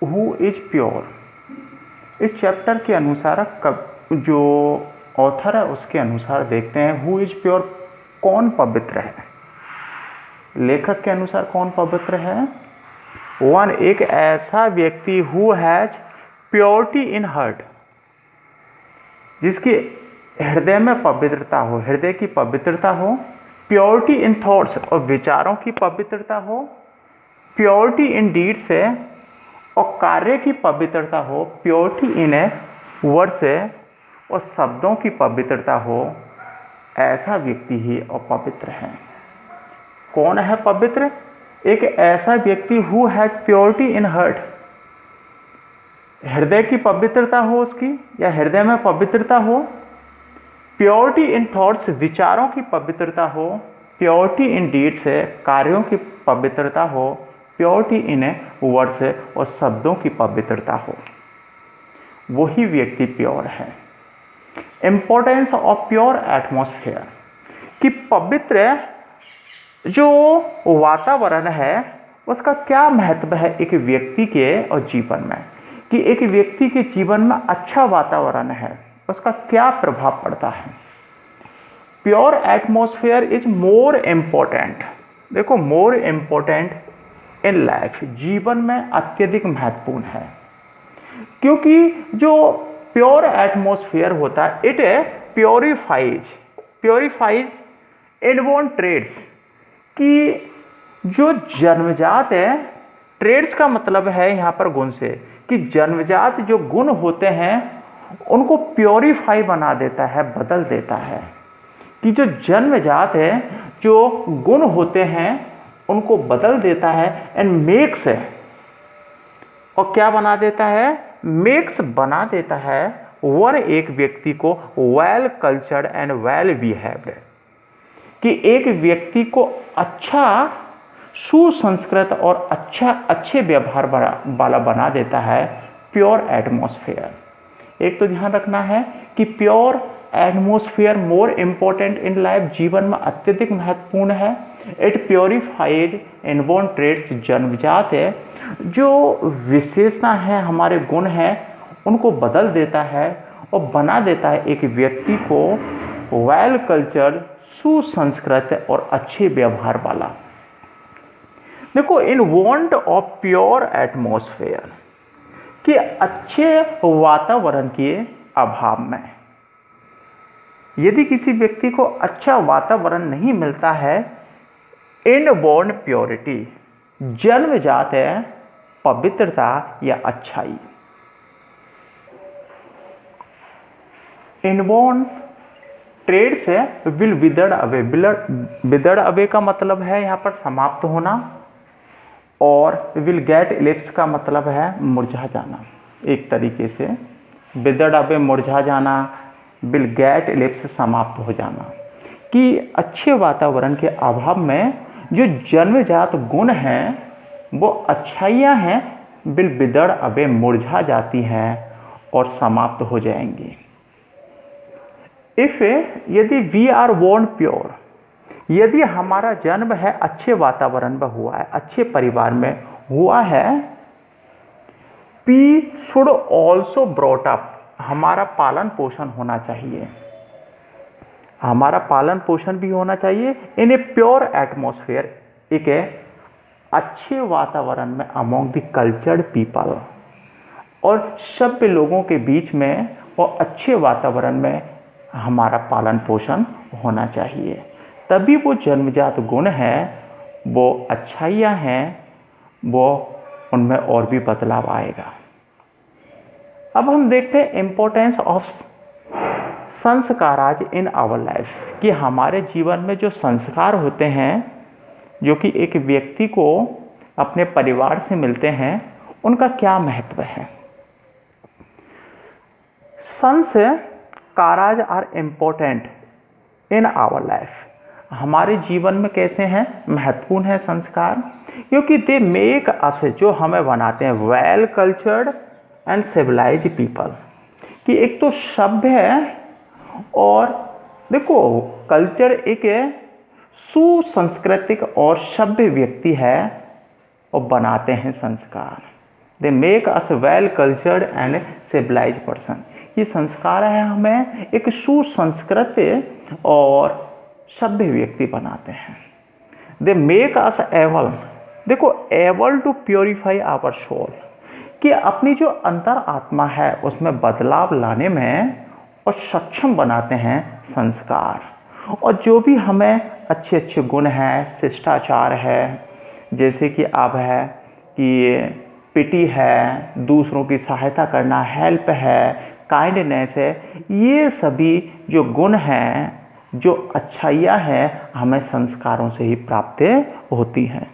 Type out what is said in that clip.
Who is pure. इस chapter के अनुसार जो ऑथर है उसके अनुसार देखते हैं हु इज प्योर, कौन पवित्र है। लेखक के अनुसार कौन पवित्र है? वन, एक ऐसा व्यक्ति who has purity in heart, जिसकी हृदय में पवित्रता हो, हृदय की पवित्रता हो। प्योरिटी इन थॉट्स, और विचारों की पवित्रता हो। प्योरिटी इन डीड्स है, और कार्य की पवित्रता हो। प्योरिटी इन ए वर्ड्स है, और शब्दों की पवित्रता हो। ऐसा व्यक्ति ही अपवित्र है। कौन है पवित्र? एक ऐसा व्यक्ति who has purity in heart, हृदय की पवित्रता हो उसकी, या हृदय में पवित्रता हो। प्योरिटी इन थॉट्स, विचारों की पवित्रता हो। प्योरिटी इन डीड्स है, कार्यों की पवित्रता हो। प्योरिटी इन वर्ड्स है, और शब्दों की पवित्रता हो। वही व्यक्ति प्योर है। इंपॉर्टेंस ऑफ प्योर एटमॉस्फेयर, कि पवित्र जो वातावरण है उसका क्या महत्व है एक व्यक्ति के और जीवन में, कि एक व्यक्ति के जीवन में अच्छा वातावरण है उसका क्या प्रभाव पड़ता है। Pure atmosphere is more important, देखो मोर इम्पोर्टेंट इन लाइफ, जीवन में अत्यधिक महत्वपूर्ण है। क्योंकि जो प्योर एटमॉस्फेयर होता है इट प्योरीफाइज इनबॉर्न ट्रेड्स, कि जो जन्मजात है, ट्रेड्स का मतलब है यहाँ पर गुण से, कि जन्मजात जो गुण होते हैं उनको प्योरीफाई बना देता है, बदल देता है। कि जो जन्मजात है जो गुण होते हैं उनको बदल देता है एंड मेक्स है, और क्या बना देता है? मेक्स बना देता है वन एक व्यक्ति को well cultured and well behaved, कि एक व्यक्ति को अच्छा सुसंस्कृत और अच्छे व्यवहार वाला बना देता है प्योर एटमॉस्फेयर। एक तो ध्यान रखना है कि pure atmosphere more important in life, जीवन में अत्यधिक महत्वपूर्ण है। इट प्योरीफाइज इनबॉर्न ट्रेड्स, जन्मजात है जो विशेषता है, हमारे गुण हैं, उनको बदल देता है और बना देता है एक व्यक्ति को वेल कल्चर्ड, सुसंस्कृत और अच्छे व्यवहार वाला। देखो, इन वांट ऑफ प्योर एटमॉस्फेयर, कि अच्छे वातावरण के अभाव में, यदि किसी व्यक्ति को अच्छा वातावरण नहीं मिलता है, इनबॉर्न प्योरिटी, जन्मजात है पवित्रता या अच्छाई। इनबॉर्न ट्रेड्स है will withered away, withered away का मतलब है यहाँ पर समाप्त होना, और विल गेट इलिप्स का मतलब है मुरझा जाना। एक तरीके से विदर्ड अवे मुरझा जाना, विल गेट इलिप्स समाप्त हो जाना, कि अच्छे वातावरण के अभाव में जो जन्मजात गुण हैं वो अच्छाइयाँ हैं, विल विदर्ड अवे मुरझा जाती हैं और समाप्त हो जाएंगी। इफ, यदि वी आर बोर्न प्योर, यदि हमारा जन्म है अच्छे वातावरण में हुआ है, अच्छे परिवार में हुआ है, we should also brought up, हमारा पालन पोषण होना चाहिए, हमारा पालन पोषण भी होना चाहिए इन ए प्योर एटमॉस्फेयर, एक अच्छे वातावरण में अमॉन्ग द कल्चर्ड पीपल, और सभ्य लोगों के बीच में और अच्छे वातावरण में हमारा पालन पोषण होना चाहिए। तभी वो जन्मजात गुण हैं, वो अच्छाइयाँ हैं, वो उनमें और भी बदलाव आएगा। अब हम देखते हैं importance of sanskaras in our life, कि हमारे जीवन में जो संस्कार होते हैं जो कि एक व्यक्ति को अपने परिवार से मिलते हैं, उनका क्या महत्व है। Sanskaras are important in our life, हमारे जीवन में कैसे हैं? महत्वपूर्ण है संस्कार, क्योंकि दे मेक अस, जो हमें बनाते हैं well cultured and civilise people, कि एक तो सभ्य है, और देखो कल्चर एक सुसंस्कृतिक और सभ्य व्यक्ति है, और बनाते हैं संस्कार। They make us well cultured and civilise person. ये संस्कार है हमें एक सुसंस्कृत और सभ्य व्यक्ति बनाते हैं। दे मेक अस एबल, देखो able to purify our soul, कि अपनी जो अंतर आत्मा है उसमें बदलाव लाने में और सक्षम बनाते हैं संस्कार। और जो भी हमें अच्छे अच्छे गुण हैं, शिष्टाचार है, जैसे कि अब है कि पिटी है, दूसरों की सहायता करना, हेल्प है, काइंडनेस है, ये सभी जो गुण हैं, जो अच्छाइयाँ हैं, हमें संस्कारों से ही प्राप्त होती हैं।